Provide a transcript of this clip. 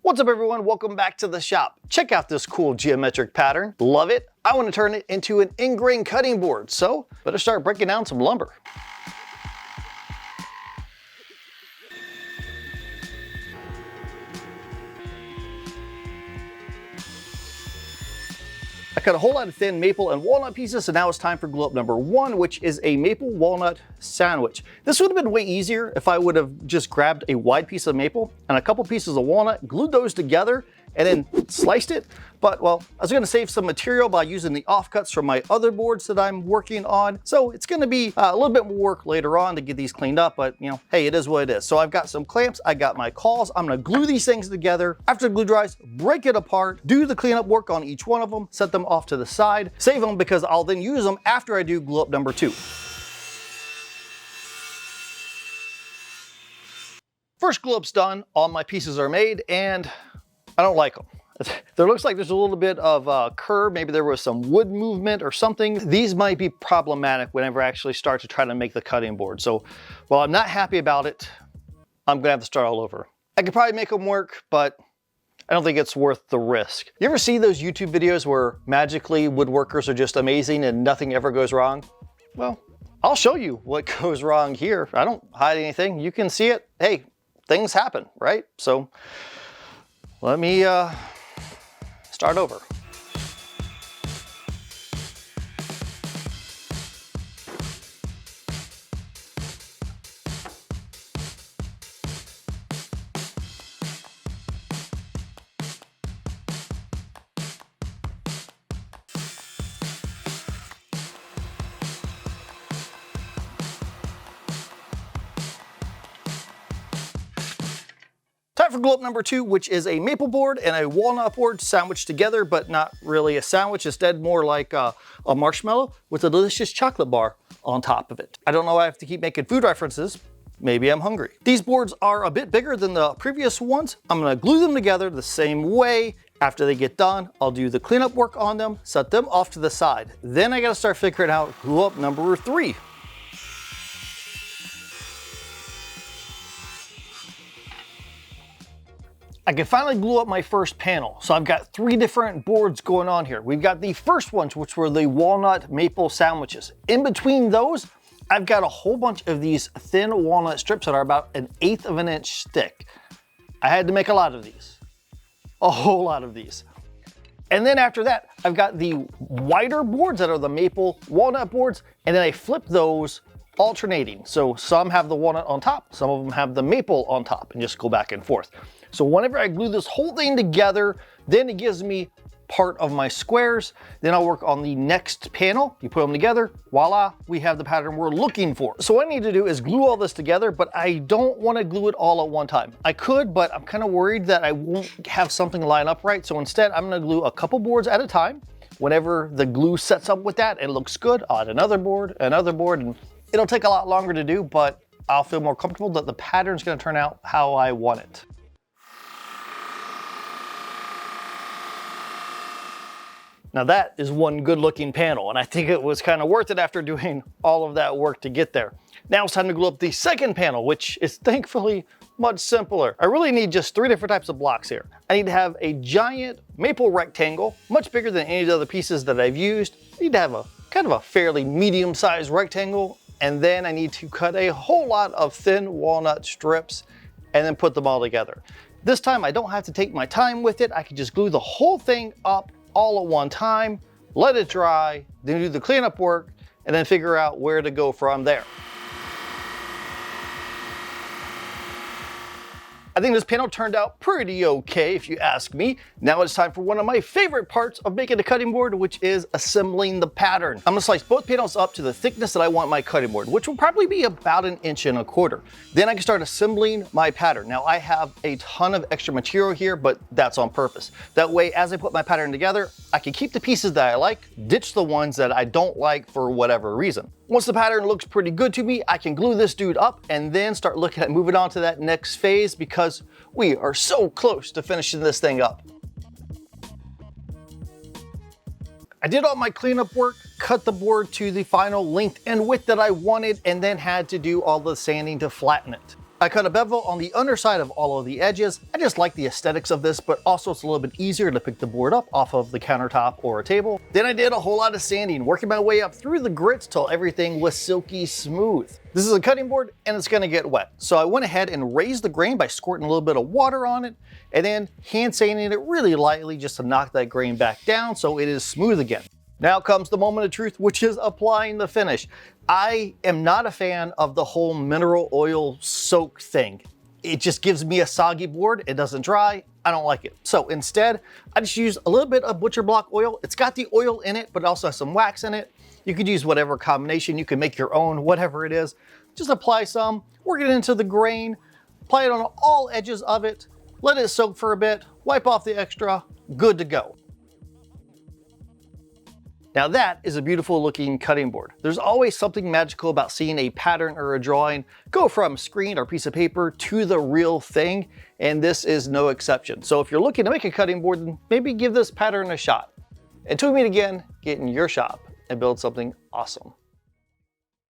What's up everyone, welcome back to the shop. Check out this cool geometric pattern, love it. I want to turn it into an ingrain cutting board, so better start breaking down some lumber. I cut a whole lot of thin maple and walnut pieces, so now it's time for glue up number 1, which is a maple walnut sandwich. This would have been way easier if I would have just grabbed a wide piece of maple and a couple pieces of walnut, glued those together, and then sliced it. But well, I was going to save some material by using the offcuts from my other boards that I'm working on. So it's going to be a little bit more work later on to get these cleaned up, but you know, hey, it is what it is. So I've got some clamps, I got my cawls. I'm going to glue these things together. After the glue dries, break it apart, do the cleanup work on each one of them, set them off to the side, save them because I'll then use them after I do glue up number 2. First glue up's done, all my pieces are made, and I don't like them. There looks like there's a little bit of a curve. Maybe there was some wood movement or something. These might be problematic whenever I actually start to try to make the cutting board. So while I'm not happy about it, I'm gonna have to start all over. I could probably make them work, but I don't think it's worth the risk. You ever see those YouTube videos where magically woodworkers are just amazing and nothing ever goes wrong? Well, I'll show you what goes wrong here. I don't hide anything. You can see it. Hey, things happen, right? So let me start over. Time for glue up number 2, which is a maple board and a walnut board sandwiched together, but not really a sandwich, instead more like a marshmallow with a delicious chocolate bar on top of it. I don't know why I have to keep making food references. Maybe I'm hungry. These boards are a bit bigger than the previous ones. I'm gonna glue them together the same way. After they get done, I'll do the cleanup work on them, set them off to the side. Then I gotta start figuring out glue up number 3. I can finally glue up my first panel. So I've got 3 different boards going on here. We've got the first ones, which were the walnut maple sandwiches. In between those, I've got a whole bunch of these thin walnut strips that are about 1/8 of an inch thick. I had to make a lot of these, a whole lot of these. And then after that, I've got the wider boards that are the maple walnut boards, and then I flip those alternating. So some have the walnut on top, some of them have the maple on top, and just go back and forth. So whenever I glue this whole thing together, then it gives me part of my squares. Then I'll work on the next panel. You put them together, voila, we have the pattern we're looking for. So what I need to do is glue all this together, but I don't want to glue it all at one time. I could, but I'm kind of worried that I won't have something line up right. So instead, I'm going to glue a couple boards at a time. Whenever the glue sets up with that and looks good, I'll add another board, and it'll take a lot longer to do, but I'll feel more comfortable that the pattern's going to turn out how I want it. Now that is one good looking panel, and I think it was kind of worth it after doing all of that work to get there. Now it's time to glue up the second panel, which is thankfully much simpler. I really need just 3 different types of blocks here. I need to have a giant maple rectangle, much bigger than any of the other pieces that I've used. I need to have a kind of a fairly medium-sized rectangle, and then I need to cut a whole lot of thin walnut strips and then put them all together. This time I don't have to take my time with it. I can just glue the whole thing up all at one time, let it dry, then do the cleanup work, and then figure out where to go from there. I think this panel turned out pretty okay if you ask me. Now it's time for one of my favorite parts of making a cutting board, which is assembling the pattern. I'm gonna slice both panels up to the thickness that I want my cutting board, which will probably be about 1.25 inches. Then I can start assembling my pattern. Now I have a ton of extra material here, but that's on purpose. That way, as I put my pattern together, I can keep the pieces that I like, ditch the ones that I don't like for whatever reason. Once the pattern looks pretty good to me, I can glue this dude up and then start looking at moving on to that next phase because we are so close to finishing this thing up. I did all my cleanup work, cut the board to the final length and width that I wanted, and then had to do all the sanding to flatten it. I cut a bevel on the underside of all of the edges. I just like the aesthetics of this, but also it's a little bit easier to pick the board up off of the countertop or a table. Then I did a whole lot of sanding, working my way up through the grits till everything was silky smooth. This is a cutting board and it's gonna get wet. So I went ahead and raised the grain by squirting a little bit of water on it and then hand sanding it really lightly just to knock that grain back down so it is smooth again. Now comes the moment of truth, which is applying the finish. I am not a fan of the whole mineral oil soak thing. It just gives me a soggy board. It doesn't dry. I don't like it. So instead, I just use a little bit of butcher block oil. It's got the oil in it, but it also has some wax in it. You could use whatever combination. You can make your own, whatever it is. Just apply some, work it into the grain, apply it on all edges of it, let it soak for a bit, wipe off the extra, good to go. Now that is a beautiful looking cutting board. There's always something magical about seeing a pattern or a drawing go from screen or piece of paper to the real thing, and this is no exception. So if you're looking to make a cutting board, then maybe give this pattern a shot. Until we meet again, get in your shop and build something awesome.